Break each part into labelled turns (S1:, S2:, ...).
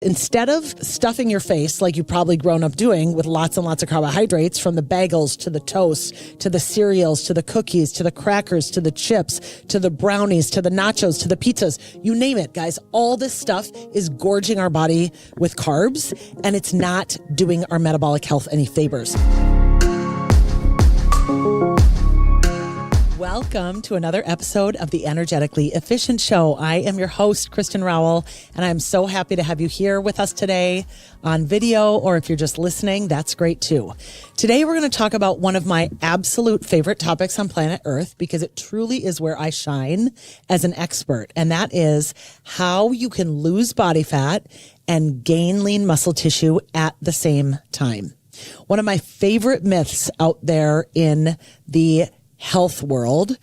S1: instead of stuffing your face like you've probably grown up doing with lots and lots of carbohydrates, from the bagels to the toast, to the cereals, to the cookies, to the crackers, to the chips, to the brownies, to the nachos, to the pizzas, you name it, guys. All this stuff is gorging our body with carbs, and it's not doing our metabolic health any favors. Welcome to another episode of the Energetically Efficient Show. I am your host, Kristin Rowell, and I'm so happy to have you here with us today on video, or if you're just listening, that's great too. Today, we're going to talk about one of my absolute favorite topics on planet Earth, because it truly is where I shine as an expert, and that is how you can lose body fat and gain lean muscle tissue at the same time. One of my favorite myths out there in the health world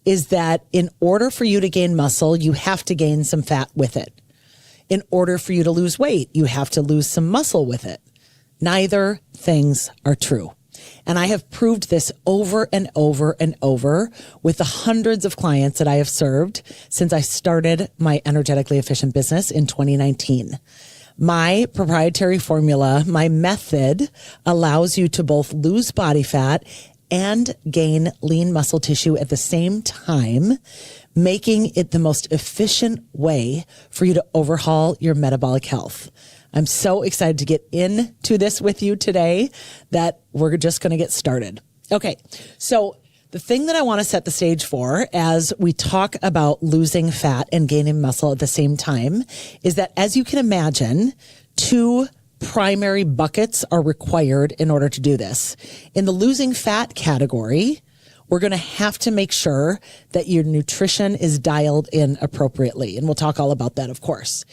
S1: is that in order for you to gain muscle, you have to gain some fat with it. In order for you to lose weight, you have to lose some muscle with it. Neither things are true. And I have proved this over and over and over with the hundreds of clients that I have served since I started my energetically efficient business in 2019. My proprietary formula, my method, allows you to both lose body fat and gain lean muscle tissue at the same time, making it the most efficient way for you to overhaul your metabolic health. I'm so excited to get into this with you today that we're just going to get started. Okay, so the thing that I want to set the stage for as we talk about losing fat and gaining muscle at the same time is that, as you can imagine, two primary buckets are required in order to do this. In the losing fat category, we're going to have to make sure that your nutrition is dialed in appropriately. And we'll talk all about that, of course.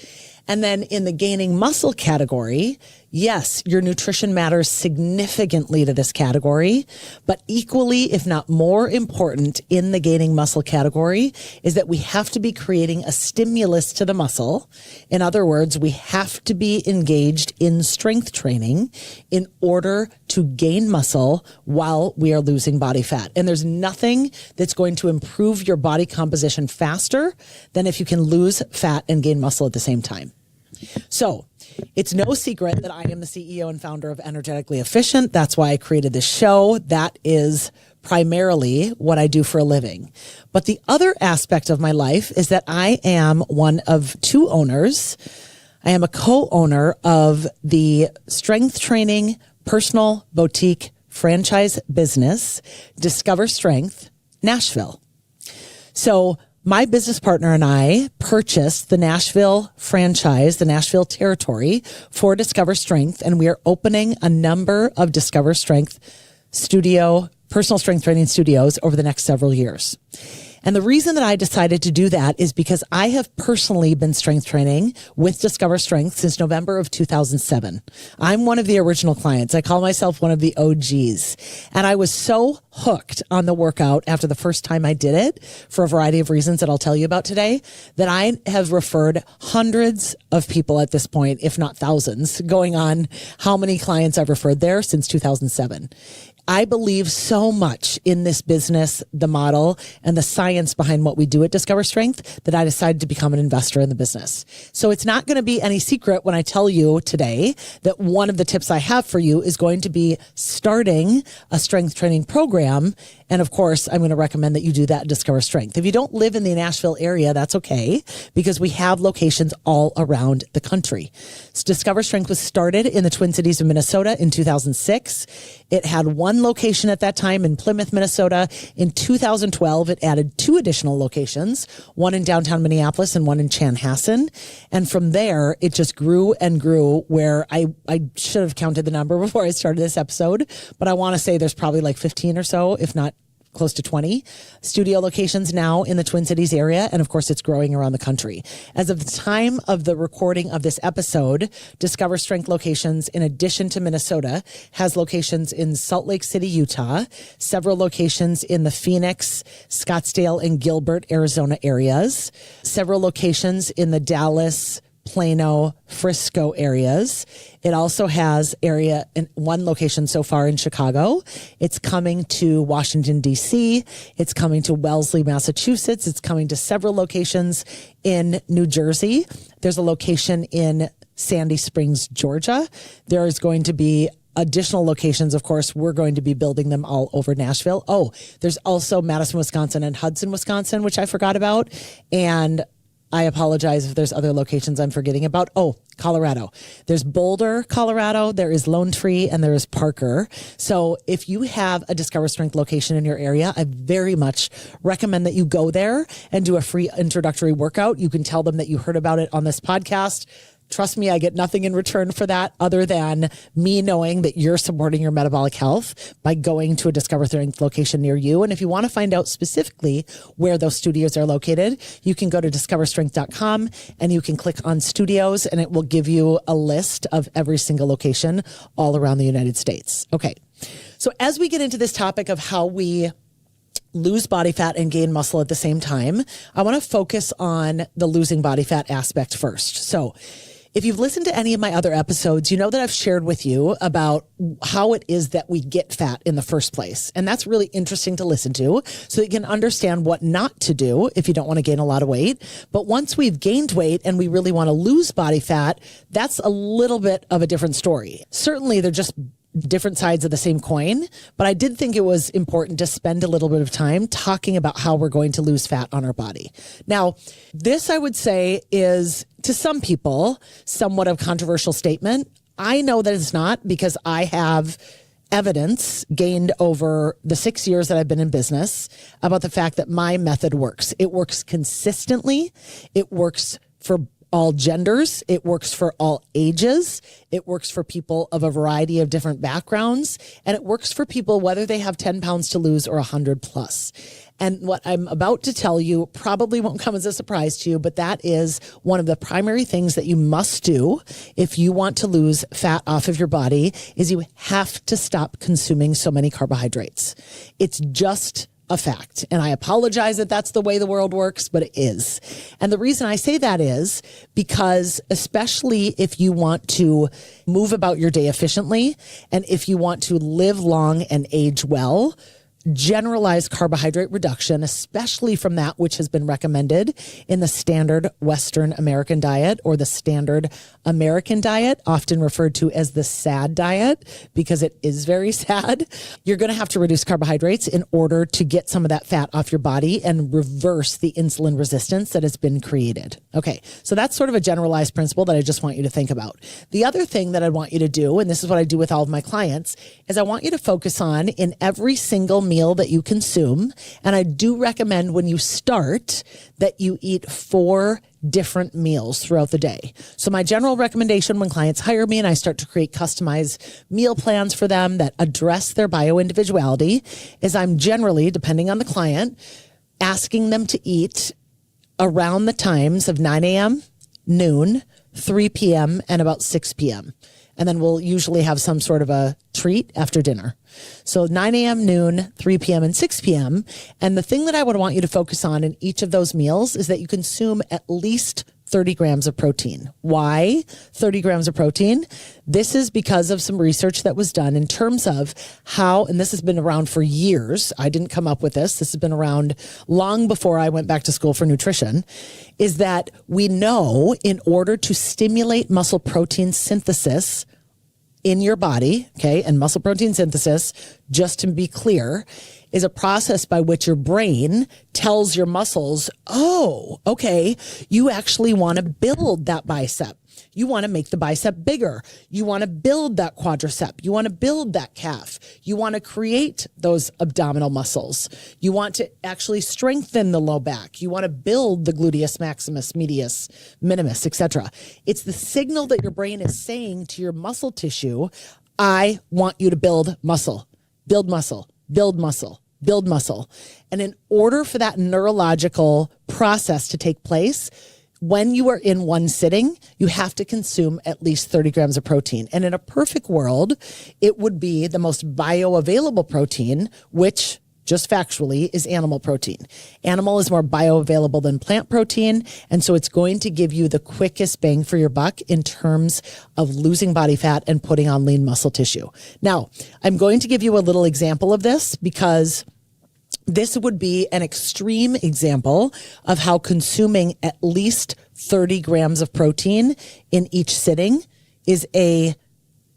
S1: And then in the gaining muscle category, yes, your nutrition matters significantly to this category, but equally, if not more important in the gaining muscle category is that we have to be creating a stimulus to the muscle. In other words, we have to be engaged in strength training in order to gain muscle while we are losing body fat. And there's nothing that's going to improve your body composition faster than if you can lose fat and gain muscle at the same time. So it's no secret that I am the CEO and founder of Energetically Efficient. That's why I created this show. That is primarily what I do for a living. But the other aspect of my life is that I am one of two owners. I am a co-owner of the strength training personal boutique franchise business, Discover Strength Nashville. So my business partner and I purchased the Nashville franchise, the Nashville territory for Discover Strength, and we are opening a number of Discover Strength personal strength training studios over the next several years. And the reason that I decided to do that is because I have personally been strength training with Discover Strength since November of 2007. I'm one of the original clients. I call myself one of the OGs. And I was so hooked on the workout after the first time I did it, for a variety of reasons that I'll tell you about today, that I have referred hundreds of people at this point, if not thousands, going on how many clients I've referred there since 2007. I believe so much in this business, the model, and the science behind what we do at Discover Strength that I decided to become an investor in the business. So it's not going to be any secret when I tell you today that one of the tips I have for you is going to be starting a strength training program. And of course, I'm going to recommend that you do that at Discover Strength. If you don't live in the Nashville area, that's okay, because we have locations all around the country. So Discover Strength was started in the Twin Cities of Minnesota in 2006. It had one location at that time in Plymouth, Minnesota. In 2012, it added two additional locations, one in downtown Minneapolis and one in Chanhassen. And from there, it just grew and grew, where I should have counted the number before I started this episode, but I want to say there's probably like 15 or so, if not close to 20 studio locations now in the Twin Cities area. And of course, it's growing around the country. As of the time of the recording of this episode, Discover Strength locations, in addition to Minnesota, has locations in Salt Lake City, Utah, several locations in the Phoenix, Scottsdale, and Gilbert, Arizona areas, several locations in the Dallas, Plano, Frisco areas. It also has area in one location so far in Chicago. It's coming to Washington, D.C. It's coming to Wellesley, Massachusetts. It's coming to several locations in New Jersey. There's a location in Sandy Springs, Georgia. There is going to be additional locations. Of course, we're going to be building them all over Nashville. Oh, there's also Madison, Wisconsin and Hudson, Wisconsin, which I forgot about. And I apologize if there's other locations I'm forgetting about. Oh, Colorado. There's Boulder, Colorado. There is Lone Tree and there is Parker. So if you have a Discover Strength location in your area, I very much recommend that you go there and do a free introductory workout. You can tell them that you heard about it on this podcast. Trust me, I get nothing in return for that other than me knowing that you're supporting your metabolic health by going to a Discover Strength location near you. And if you want to find out specifically where those studios are located, you can go to discoverstrength.com and you can click on studios and it will give you a list of every single location all around the United States. Okay. So as we get into this topic of how we lose body fat and gain muscle at the same time, I want to focus on the losing body fat aspect first. So if you've listened to any of my other episodes, you know that I've shared with you about how it is that we get fat in the first place. And that's really interesting to listen to so you can understand what not to do if you don't want to gain a lot of weight. But once we've gained weight and we really want to lose body fat, that's a little bit of a different story. Certainly, they're just different sides of the same coin, but I did think it was important to spend a little bit of time talking about how we're going to lose fat on our body. Now, this I would say is to some people somewhat of a controversial statement. I know that it's not because I have evidence gained over the 6 years that I've been in business about the fact that my method works. It works consistently. It works for all genders. It works for all ages. It works for people of a variety of different backgrounds. And it works for people whether they have 10 pounds to lose or 100 plus. And what I'm about to tell you probably won't come as a surprise to you, but that is one of the primary things that you must do if you want to lose fat off of your body is you have to stop consuming so many carbohydrates. It's just a fact. And I apologize that that's the way the world works, but it is. And the reason I say that is because especially if you want to move about your day efficiently and if you want to live long and age well, generalized carbohydrate reduction, especially from that which has been recommended in the standard Western American diet or the standard American diet, often referred to as the SAD diet, because it is very sad. You're going to have to reduce carbohydrates in order to get some of that fat off your body and reverse the insulin resistance that has been created. Okay, so that's sort of a generalized principle that I just want you to think about. The other thing that I want you to do, and this is what I do with all of my clients, is I want you to focus on in every single meal that you consume. And I do recommend when you start that you eat 4 different meals throughout the day. So my general recommendation when clients hire me and I start to create customized meal plans for them that address their bio-individuality is I'm generally, depending on the client, asking them to eat around the times of 9 a.m., noon, 3 p.m., and about 6 p.m. And then we'll usually have some sort of a treat after dinner. So 9 a.m., noon, 3 p.m., and 6 p.m. And the thing that I would want you to focus on in each of those meals is that you consume at least 30 grams of protein. Why 30 grams of protein? This is because of some research that was done in terms of how, and this has been around for years. I didn't come up with this. This has been around long before I went back to school for nutrition, is that we know in order to stimulate muscle protein synthesis in your body, okay, and muscle protein synthesis, just to be clear, is a process by which your brain tells your muscles, oh, okay, you actually want to build that bicep. You want to make the bicep bigger. You want to build that quadricep. You want to build that calf. You want to create those abdominal muscles. You want to actually strengthen the low back. You want to build the gluteus maximus, medius, minimus, etc. It's the signal that your brain is saying to your muscle tissue, I want you to build muscle, build muscle, build muscle, build muscle. And in order for that neurological process to take place, when you are in one sitting, you have to consume at least 30 grams of protein. And in a perfect world, it would be the most bioavailable protein, which just factually is animal protein. Animal is more bioavailable than plant protein. And so it's going to give you the quickest bang for your buck in terms of losing body fat and putting on lean muscle tissue. Now, I'm going to give you a little example of this because this would be an extreme example of how consuming at least 30 grams of protein in each sitting is a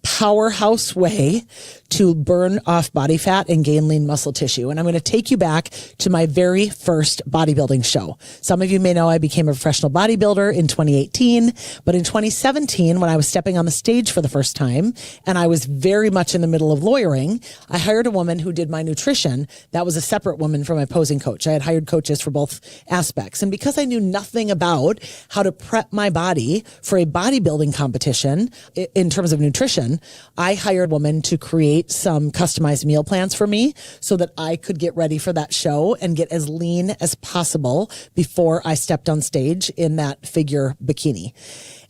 S1: powerhouse way to burn off body fat and gain lean muscle tissue. And I'm going to take you back to my very first bodybuilding show. Some of you may know I became a professional bodybuilder in 2018, but in 2017, when I was stepping on the stage for the first time, and I was very much in the middle of lawyering, I hired a woman who did my nutrition. That was a separate woman from my posing coach. I had hired coaches for both aspects. And because I knew nothing about how to prep my body for a bodybuilding competition in terms of nutrition, I hired a woman to create some customized meal plans for me so that I could get ready for that show and get as lean as possible before I stepped on stage in that figure bikini.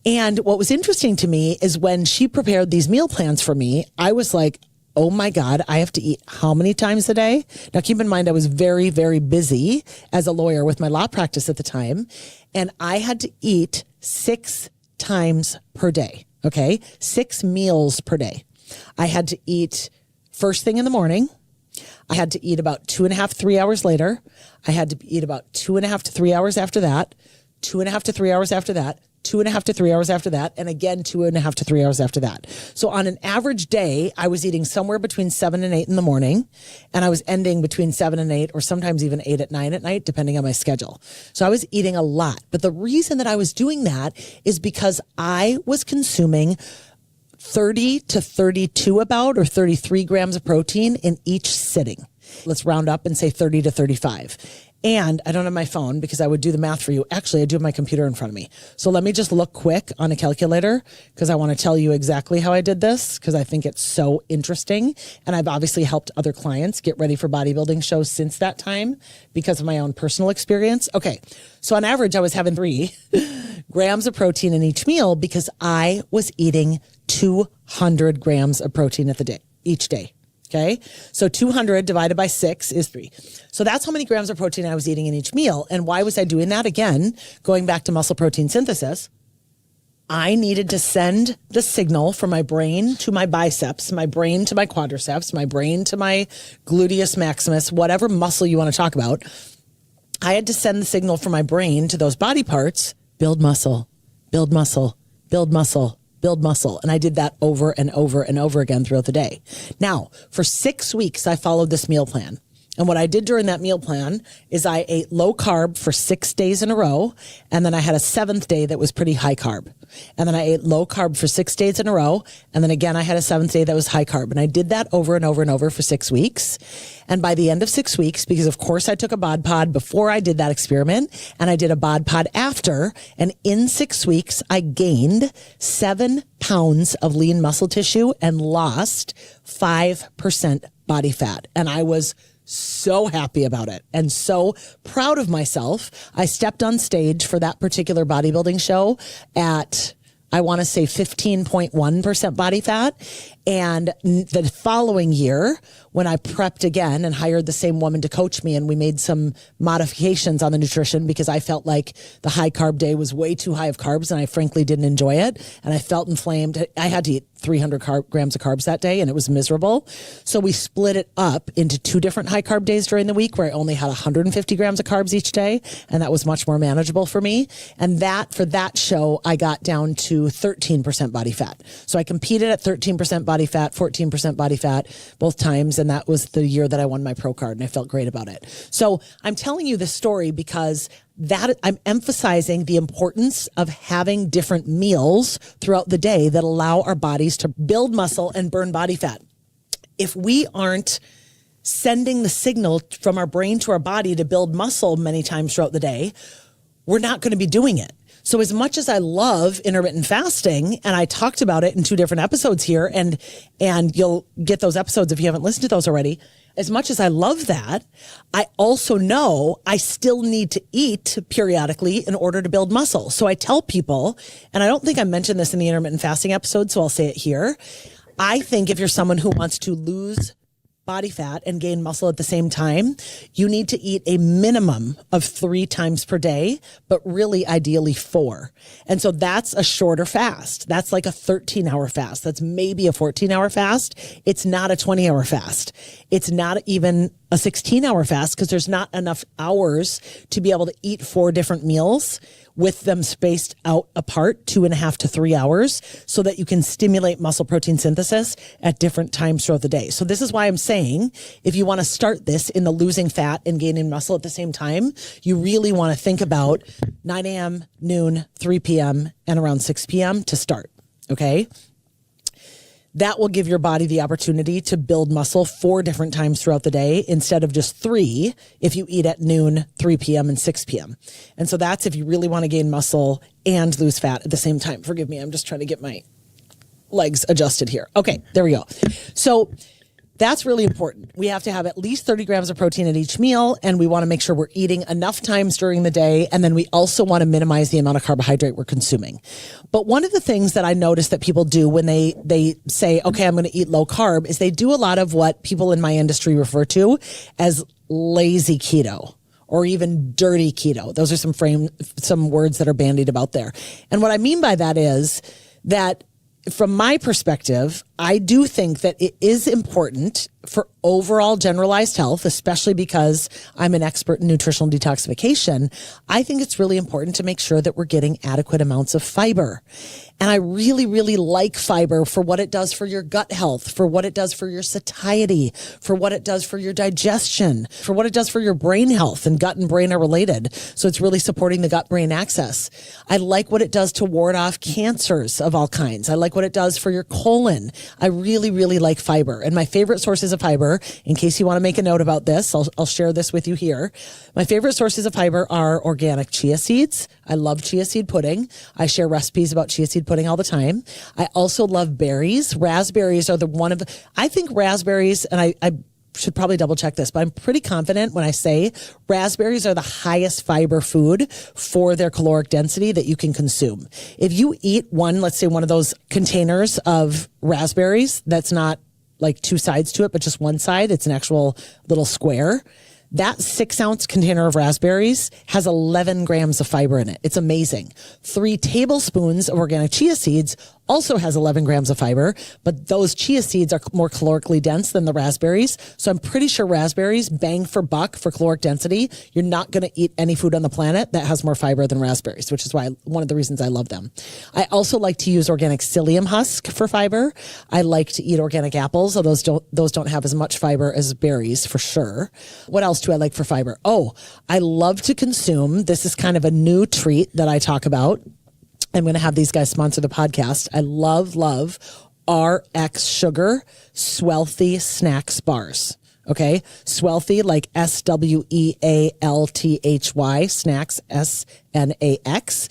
S1: And what was interesting to me is when she prepared these meal plans for me, I was like, oh my God, I have to eat how many times a day? Now, keep in mind, I was very, very busy as a lawyer with my law practice at the time, and I had to eat 6 times per day. Okay. 6 meals per day. I had to eat first thing in the morning. I had to eat about 2.5, 3 hours later. I had to eat about 2.5 to 3 hours after that, 2.5 to 3 hours after that, 2.5 to 3 hours after that, and again, 2.5 to 3 hours after that. So on an average day, I was eating somewhere between 7 and 8 in the morning, and I was ending between 7 and 8, or sometimes even 8 at 9 at night, depending on my schedule. So I was eating a lot. But the reason that I was doing that is because I was consuming 30 to 32 about, or 33 grams of protein in each sitting. Let's round up and say 30 to 35. And I don't have my phone because I would do the math for you. Actually, I do have my computer in front of me. So let me just look quick on a calculator because I want to tell you exactly how I did this because I think it's so interesting. And I've obviously helped other clients get ready for bodybuilding shows since that time because of my own personal experience. Okay. So on average, I was having 3 grams of protein in each meal because I was eating 200 grams of protein each day. Okay. So 200 divided by 6 is 3. So that's how many grams of protein I was eating in each meal. And why was I doing that? Again, going back to muscle protein synthesis, I needed to send the signal from my brain to my biceps, my brain to my quadriceps, my brain to my gluteus maximus, whatever muscle you want to talk about. I had to send the signal from my brain to those body parts, build muscle, build muscle, build muscle, build muscle. And I did that over and over and over again throughout the day. Now, for 6 weeks, I followed this meal plan. And what I did during that meal plan is I ate low carb for 6 days in a row. And then I had a 7th day that was pretty high carb. And then I ate low carb for 6 days in a row. And then again, I had a 7th day that was high carb. And I did that over and over and over for 6 weeks. And by the end of 6 weeks, because of course I took a bod pod before I did that experiment and I did a bod pod after. And in 6 weeks, I gained 7 pounds of lean muscle tissue and lost 5% body fat. And I was so happy about it and so proud of myself. I stepped on stage for that particular bodybuilding show at, I want to say 15.1% body fat. And the following year, when I prepped again and hired the same woman to coach me, and we made some modifications on the nutrition because I felt like the high carb day was way too high of carbs and I frankly didn't enjoy it. And I felt inflamed. I had to eat 300 grams of carbs that day and it was miserable. So we split it up into 2 different high carb days during the week where I only had 150 grams of carbs each day. And that was much more manageable for me. And that for that show, I got down to 13% body fat. So I competed at 13% body fat, 14% body fat both times. And that was the year that I won my pro card and I felt great about it. So I'm telling you this story because that I'm emphasizing the importance of having different meals throughout the day that allow our bodies to build muscle and burn body fat. If we aren't sending the signal from our brain to our body to build muscle many times throughout the day, we're not going to be doing it. So as much as I love intermittent fasting, and I talked about it in 2 different episodes here, and you'll get those episodes if you haven't listened to those already. As much as I love that, I also know I still need to eat periodically in order to build muscle. So I tell people, and I don't think I mentioned this in the intermittent fasting episode, so I'll say it here. I think if you're someone who wants to lose body fat and gain muscle at the same time, you need to eat a minimum of 3 times per day, but really ideally 4. And so that's a shorter fast. That's like a 13-hour fast. That's maybe a 14-hour fast. It's not a 20-hour fast. It's not even a 16-hour fast because there's not enough hours to be able to eat 4 different meals with them spaced out apart 2.5 to 3 hours so that you can stimulate muscle protein synthesis at different times throughout the day. So this is why I'm saying if you want to start this in the losing fat and gaining muscle at the same time, you really want to think about 9 a.m., noon, 3 p.m., and around 6 p.m. to start. Okay. That will give your body the opportunity to build muscle 4 different times throughout the day instead of just 3 if you eat at noon, 3 p.m., and 6 p.m. And so that's if you really want to gain muscle and lose fat at the same time. Forgive me, I'm just trying to get my legs adjusted here. Okay, there we go. So that's really important. We have to have at least 30 grams of protein at each meal, and we want to make sure we're eating enough times during the day. And then we also want to minimize the amount of carbohydrate we're consuming. But one of the things that I notice that people do when they say, okay, I'm going to eat low carb, is they do a lot of what people in my industry refer to as lazy keto or even dirty keto. Those are some words that are bandied about there. And what I mean by that is that from my perspective, I do think that it is important for overall generalized health, especially because I'm an expert in nutritional detoxification. I think it's really important to make sure that we're getting adequate amounts of fiber. And I really, really like fiber for what it does for your gut health, for what it does for your satiety, for what it does for your digestion, for what it does for your brain health, and gut and brain are related. So it's really supporting the gut-brain axis. I like what it does to ward off cancers of all kinds. I like what it does for your colon. I really, really like fiber. And my favorite sources of fiber, in case you want to make a note about this, I'll share this with you here. My favorite sources of fiber are organic chia seeds. I love chia seed pudding. I share recipes about chia seed pudding all the time. I also love berries. Raspberries are I think raspberries, and I should probably double check this, but I'm pretty confident when I say raspberries are the highest fiber food for their caloric density that you can consume. If you eat let's say one of those containers of raspberries, that's not like 2 sides to it, but just one side, it's an actual little square. That 6-ounce container of raspberries has 11 grams of fiber in it. It's amazing. 3 tablespoons of organic chia seeds also has 11 grams of fiber, but those chia seeds are more calorically dense than the raspberries. So I'm pretty sure raspberries, bang for buck for caloric density, you're not going to eat any food on the planet that has more fiber than raspberries, which is one of the reasons I love them. I also like to use organic psyllium husk for fiber. I like to eat organic apples, although those don't have as much fiber as berries for sure. What else do I like for fiber? Oh, I love to consume, this is kind of a new treat that I talk about. I'm going to have these guys sponsor the podcast. I love RX Sugar Swelthy Snacks bars. Okay. Swelthy, like SWEALTHY, snacks, SNAX.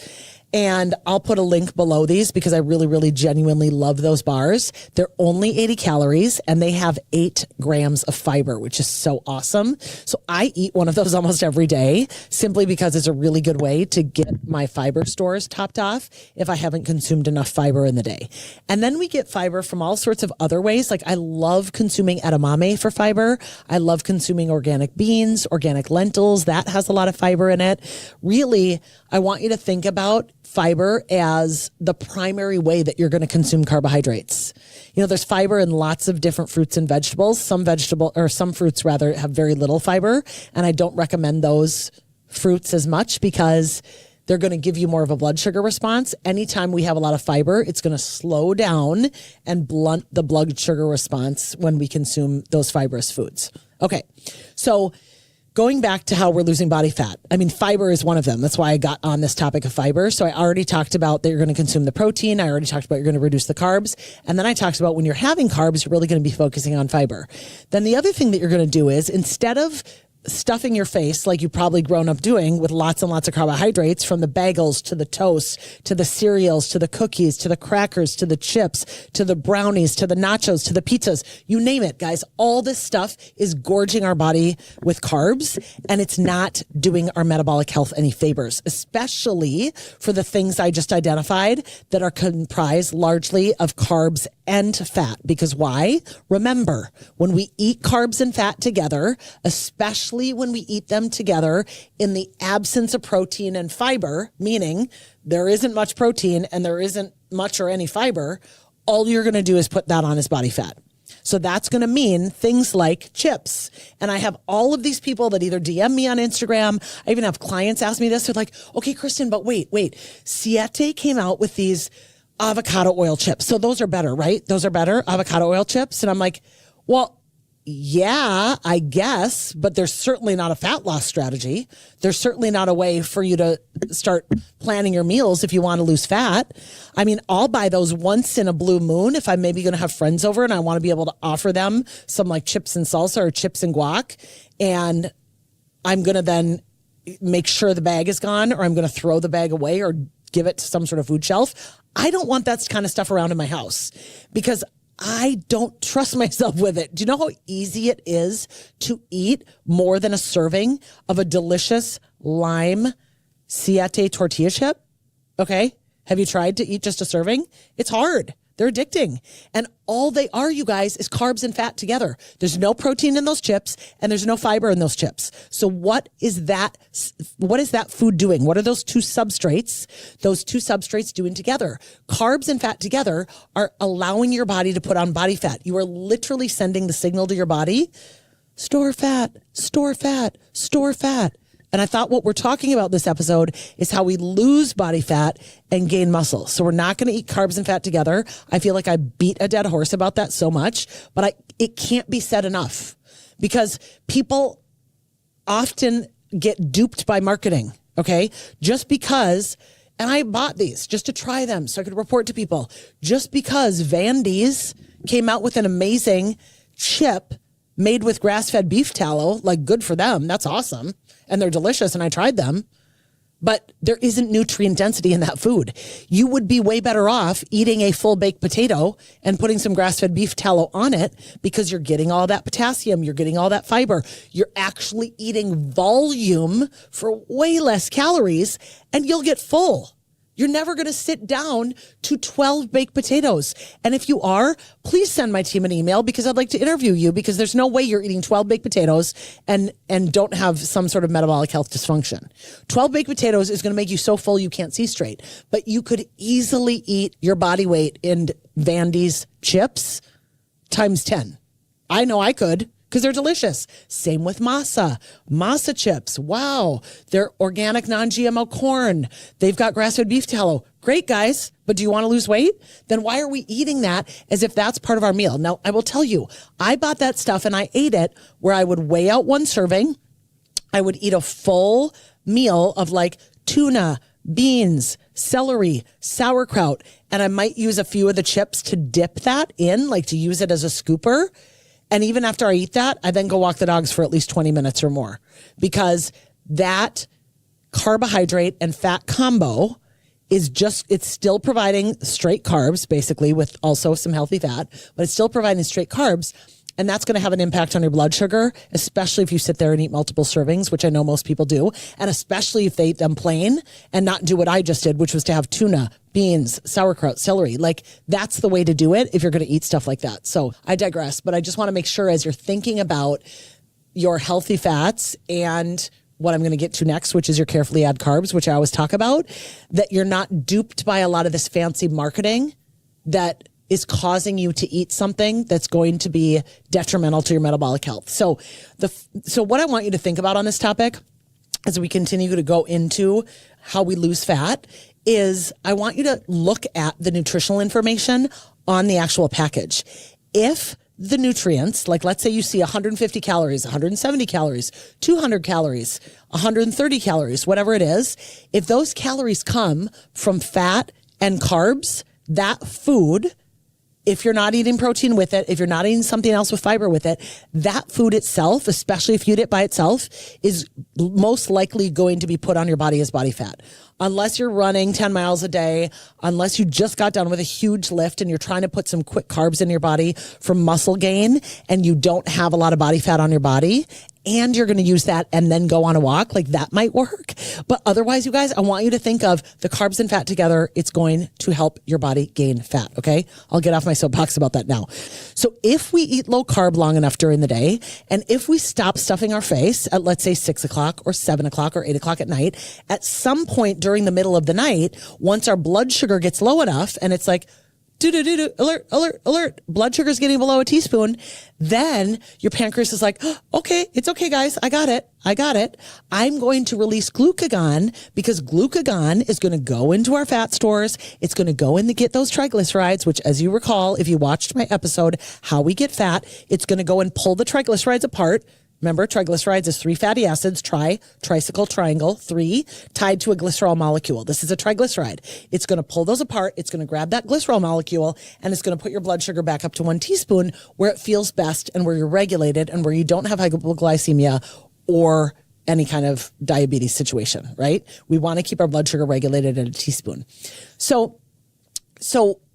S1: And I'll put a link below these because I really, really genuinely love those bars. They're only 80 calories and they have 8 grams of fiber, which is so awesome. So I eat one of those almost every day simply because it's a really good way to get my fiber stores topped off if I haven't consumed enough fiber in the day. And then we get fiber from all sorts of other ways. Like I love consuming edamame for fiber. I love consuming organic beans, organic lentils. That has a lot of fiber in it. Really, I want you to think about fiber as the primary way that you're going to consume carbohydrates. You know, there's fiber in lots of different fruits and vegetables. Some fruits rather have very little fiber. And I don't recommend those fruits as much because they're going to give you more of a blood sugar response. Anytime we have a lot of fiber, it's going to slow down and blunt the blood sugar response when we consume those fibrous foods. Okay. So going back to how we're losing body fat. I mean, fiber is one of them. That's why I got on this topic of fiber. So I already talked about that you're going to consume the protein. I already talked about you're going to reduce the carbs. And then I talked about when you're having carbs, you're really going to be focusing on fiber. Then the other thing that you're going to do is instead of stuffing your face like you've probably grown up doing with lots and lots of carbohydrates, from the bagels to the toast to the cereals to the cookies to the crackers to the chips to the brownies to the nachos to the pizzas, you name it, guys. All this stuff is gorging our body with carbs, and it's not doing our metabolic health any favors, especially for the things I just identified that are comprised largely of carbs and fat. Because why? Remember, when we eat carbs and fat together, especially when we eat them together in the absence of protein and fiber, meaning there isn't much protein and there isn't much or any fiber, all you're going to do is put that on as body fat. So that's going to mean things like chips. And I have all of these people that either DM me on Instagram. I even have clients ask me this. They're like, okay, Kristin, but wait. Siete came out with these avocado oil chips. So those are better, right? Those are better, avocado oil chips. And I'm like, well, yeah, I guess, but there's certainly not a fat loss strategy. There's certainly not a way for you to start planning your meals if you want to lose fat. I mean, I'll buy those once in a blue moon if I'm maybe going to have friends over and I want to be able to offer them some like chips and salsa or chips and guac. And I'm going to then make sure the bag is gone, or I'm going to throw the bag away or give it to some sort of food shelf. I don't want that kind of stuff around in my house because I don't trust myself with it. Do you know how easy it is to eat more than a serving of a delicious lime siete tortilla chip? Okay. Have you tried to eat just a serving? It's hard. They're addicting. And all they are, you guys, is carbs and fat together. There's no protein in those chips and there's no fiber in those chips. So what is that food doing? What are those two substrates doing together? Carbs and fat together are allowing your body to put on body fat. You are literally sending the signal to your body, store fat, store fat, store fat. And I thought what we're talking about this episode is how we lose body fat and gain muscle. So we're not going to eat carbs and fat together. I feel like I beat a dead horse about that so much, but it can't be said enough because people often get duped by marketing. Okay. Just because, and I bought these just to try them so I could report to people, just because Vandy's came out with an amazing chip made with grass-fed beef tallow, like good for them. That's awesome. And they're delicious and I tried them, but there isn't nutrient density in that food. You would be way better off eating a full baked potato and putting some grass-fed beef tallow on it because you're getting all that potassium. You're getting all that fiber. You're actually eating volume for way less calories and you'll get full. You're never going to sit down to 12 baked potatoes. And if you are, please send my team an email because I'd like to interview you because there's no way you're eating 12 baked potatoes and don't have some sort of metabolic health dysfunction. 12 baked potatoes is going to make you so full you can't see straight. But you could easily eat your body weight in Vandy's chips times 10. I know I could. Because they're delicious. Same with masa chips. Wow. They're organic, non-GMO corn. They've got grass-fed beef tallow. Great, guys. But do you want to lose weight? Then why are we eating that as if that's part of our meal? Now, I will tell you, I bought that stuff and I ate it where I would weigh out one serving. I would eat a full meal of like tuna, beans, celery, sauerkraut, and I might use a few of the chips to dip that in, like to use it as a scooper. And even after I eat that, I then go walk the dogs for at least 20 minutes or more because that carbohydrate and fat combo is it's still providing straight carbs, basically, with also some healthy fat, but it's still providing straight carbs. And that's going to have an impact on your blood sugar, especially if you sit there and eat multiple servings, which I know most people do. And especially if they eat them plain and not do what I just did, which was to have tuna, beans, sauerkraut, celery. Like that's the way to do it if you're going to eat stuff like that. So I digress, but I just want to make sure as you're thinking about your healthy fats and what I'm going to get to next, which is your carefully add carbs, which I always talk about, that you're not duped by a lot of this fancy marketing that is causing you to eat something that's going to be detrimental to your metabolic health. So what I want you to think about on this topic as we continue to go into how we lose fat is I want you to look at the nutritional information on the actual package. If the nutrients, like let's say you see 150 calories, 170 calories, 200 calories, 130 calories, whatever it is, if those calories come from fat and carbs, that food, if you're not eating protein with it, if you're not eating something else with fiber with it, that food itself, especially if you eat it by itself, is most likely going to be put on your body as body fat. Unless you're running 10 miles a day, unless you just got done with a huge lift and you're trying to put some quick carbs in your body for muscle gain and you don't have a lot of body fat on your body, and you're going to use that and then go on a walk, like that might work. But otherwise, you guys, I want you to think of the carbs and fat together. It's going to help your body gain fat. Okay. I'll get off my soapbox about that now. So if we eat low carb long enough during the day, and if we stop stuffing our face at, let's say 6 o'clock or 7 o'clock or 8 o'clock at night, at some point during the middle of the night, once our blood sugar gets low enough and it's like, alert, alert, alert. Blood sugar's getting below a teaspoon. Then your pancreas is like, oh, okay, it's okay, guys. I got it. I'm going to release glucagon because glucagon is going to go into our fat stores. It's going to go in to get those triglycerides, which, as you recall, if you watched my episode, How We Get Fat, it's going to go and pull the triglycerides apart. Remember, triglycerides is 3 fatty acids, tricycle, triangle, 3, tied to a glycerol molecule. This is a triglyceride. It's going to pull those apart. It's going to grab that glycerol molecule, and it's going to put your blood sugar back up to 1 teaspoon where it feels best and where you're regulated and where you don't have hypoglycemia or any kind of diabetes situation, right? We want to keep our blood sugar regulated at a teaspoon. So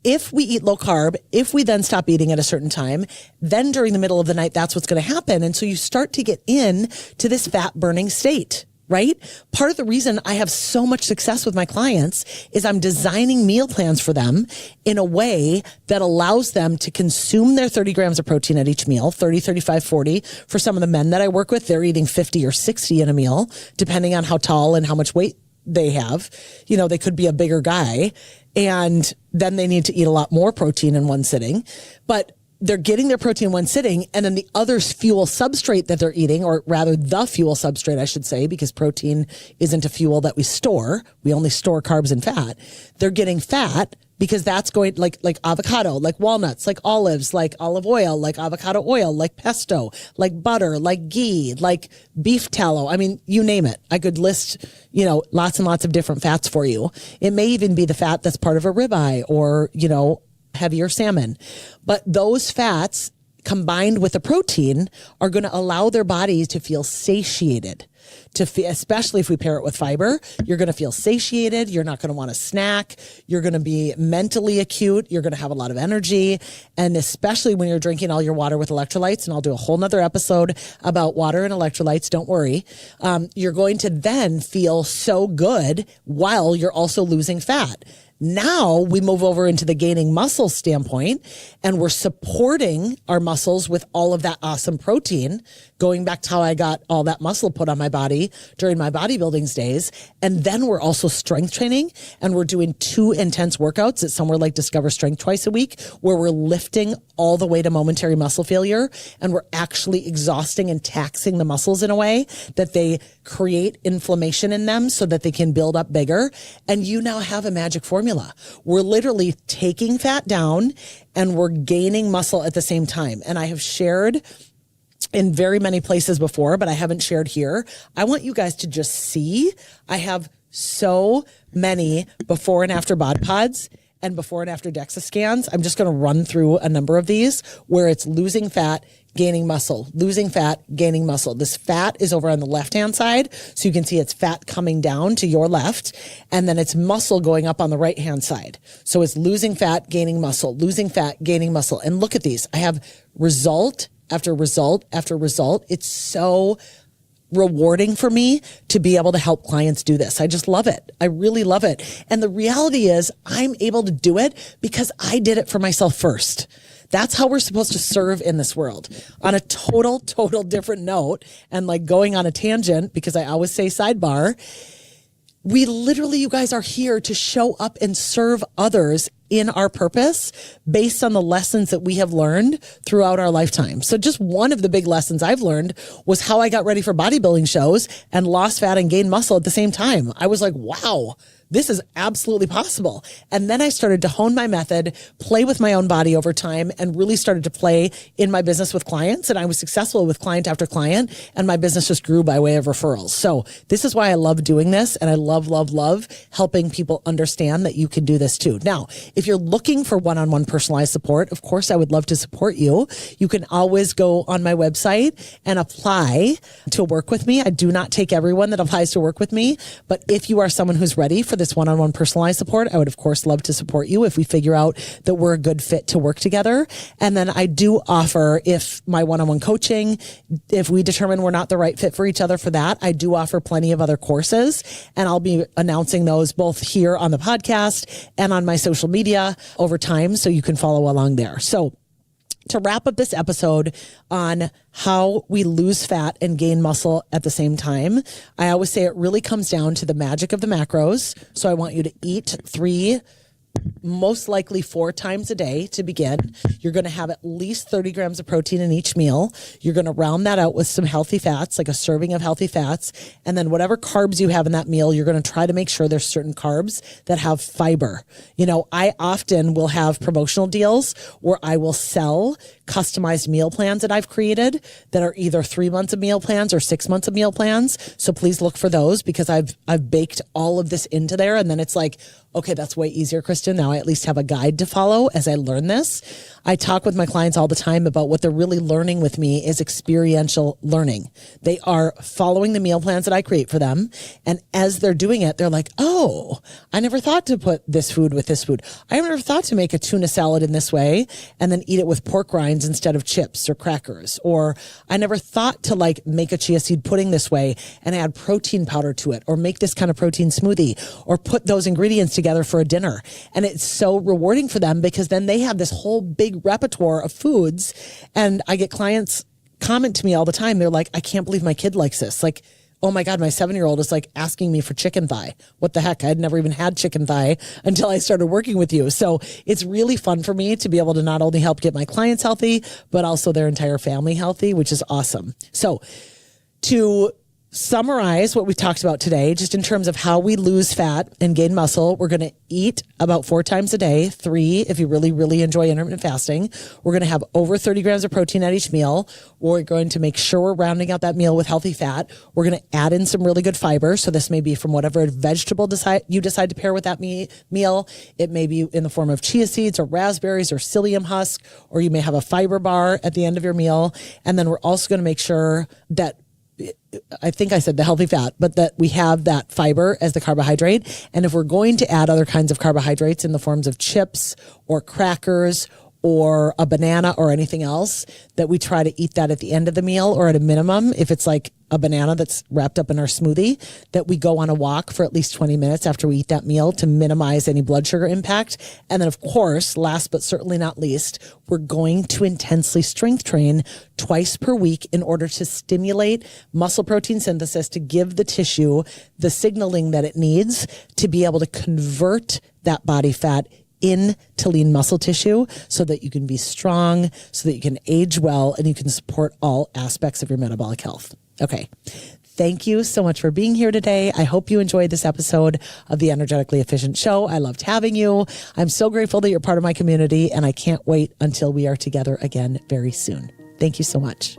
S1: if we eat low carb, if we then stop eating at a certain time, then during the middle of the night, that's what's going to happen. And so you start to get in to this fat burning state, right? Part of the reason I have so much success with my clients is I'm designing meal plans for them in a way that allows them to consume their 30 grams of protein at each meal, 30, 35, 40. For some of the men that I work with, they're eating 50 or 60 in a meal, depending on how tall and how much weight they have. They could be a bigger guy, and then they need to eat a lot more protein in one sitting, but they're getting their protein in one sitting. And then the other fuel substrate that they're eating, or rather the fuel substrate, I should say, because protein isn't a fuel that we store. We only store carbs and fat. They're getting fat because that's going like avocado, like walnuts, like olives, like olive oil, like avocado oil, like pesto, like butter, like ghee, like beef tallow. I mean, you name it. I could list, lots and lots of different fats for you. It may even be the fat that's part of a ribeye or, heavier salmon. But those fats combined with the protein are going to allow their bodies to feel satiated. Especially if we pair it with fiber, you're going to feel satiated. You're not going to want to snack. You're going to be mentally acute. You're going to have a lot of energy. And especially when you're drinking all your water with electrolytes, and I'll do a whole nother episode about water and electrolytes, don't worry. You're going to then feel so good while you're also losing fat. Now we move over into the gaining muscle standpoint, and we're supporting our muscles with all of that awesome protein, going back to how I got all that muscle put on my body during my bodybuilding days. And then we're also strength training, and we're doing 2 intense workouts at somewhere like Discover Strength twice a week, where we're lifting all the way to momentary muscle failure, and we're actually exhausting and taxing the muscles in a way that they create inflammation in them so that they can build up bigger. And you now have a magic formula. We're literally taking fat down and we're gaining muscle at the same time. And I have shared in very many places before, but I haven't shared here. I want you guys to just see. I have so many before and after bod pods and before and after DEXA scans. I'm just going to run through a number of these where it's losing fat, gaining muscle, losing fat, gaining muscle. This fat is over on the left-hand side. So you can see it's fat coming down to your left, and then it's muscle going up on the right-hand side. So it's losing fat, gaining muscle, losing fat, gaining muscle. And look at these. I have result after result after result. It's so rewarding for me to be able to help clients do this. I just love it. I really love it. And the reality is I'm able to do it because I did it for myself first. That's how we're supposed to serve in this world. On a total different note, and like going on a tangent, because I always say sidebar, we literally, you guys are here to show up and serve others in our purpose based on the lessons that we have learned throughout our lifetime. So just one of the big lessons I've learned was how I got ready for bodybuilding shows and lost fat and gained muscle at the same time. I was like, wow, this is absolutely possible. And then I started to hone my method, play with my own body over time, and really started to play in my business with clients. And I was successful with client after client, and my business just grew by way of referrals. So this is why I love doing this. And I love helping people understand that you can do this too. Now, if you're looking for one-on-one personalized support, of course, I would love to support you. You can always go on my website and apply to work with me. I do not take everyone that applies to work with me, but if you are someone who's ready for this one-on-one personalized support, I would of course love to support you if we figure out that we're a good fit to work together. And then I do offer, if my one-on-one coaching, if we determine we're not the right fit for each other for that, I do offer plenty of other courses, and I'll be announcing those both here on the podcast and on my social media over time, so you can follow along there. So to wrap up this episode on how we lose fat and gain muscle at the same time, I always say it really comes down to the magic of the macros. So I want you to eat 3 most likely 4 times a day to begin. You're going to have at least 30 grams of protein in each meal. You're going to round that out with some healthy fats, like a serving of healthy fats. And then whatever carbs you have in that meal, you're going to try to make sure there's certain carbs that have fiber. You know, I often will have promotional deals where I will sell customized meal plans that I've created that are either 3 months of meal plans or 6 months of meal plans. So please look for those, because I've baked all of this into there. And then it's like, okay, that's way easier, Kristin. Now I at least have a guide to follow as I learn this. I talk with my clients all the time about what they're really learning with me is experiential learning. They are following the meal plans that I create for them. And as they're doing it, they're like, oh, I never thought to put this food with this food. I never thought to make a tuna salad in this way and then eat it with pork rinds instead of chips or crackers. Or I never thought to like make a chia seed pudding this way and add protein powder to it, or make this kind of protein smoothie, or put those ingredients together for a dinner. And it's so rewarding for them, because then they have this whole big repertoire of foods. And I get clients comment to me all the time. They're like, I can't believe my kid likes this. Like, oh my God, my 7-year-old is like asking me for chicken thigh. What the heck? I had never even had chicken thigh until I started working with you. So it's really fun for me to be able to not only help get my clients healthy, but also their entire family healthy, which is awesome. So to summarize what we talked about today, just in terms of how we lose fat and gain muscle, we're going to eat about 4 times a day, 3 if you really, really enjoy intermittent fasting. We're going to have over 30 grams of protein at each meal. We're going to make sure we're rounding out that meal with healthy fat. We're going to add in some really good fiber. So this may be from whatever vegetable you decide to pair with that meal. It may be in the form of chia seeds or raspberries or psyllium husk, or you may have a fiber bar at the end of your meal. And then we're also going to make sure that, I think I said the healthy fat, but that we have that fiber as the carbohydrate. And if we're going to add other kinds of carbohydrates in the forms of chips or crackers or a banana or anything else, that we try to eat that at the end of the meal, or at a minimum, if it's like a banana that's wrapped up in our smoothie, that we go on a walk for at least 20 minutes after we eat that meal to minimize any blood sugar impact. And then of course, last but certainly not least, we're going to intensely strength train twice per week in order to stimulate muscle protein synthesis, to give the tissue the signaling that it needs to be able to convert that body fat into lean muscle tissue, so that you can be strong, so that you can age well, and you can support all aspects of your metabolic health. Okay. Thank you so much for being here today. I hope you enjoyed this episode of the Energetically Efficient Show. I loved having you. I'm so grateful that you're part of my community, and I can't wait until we are together again very soon. Thank you so much.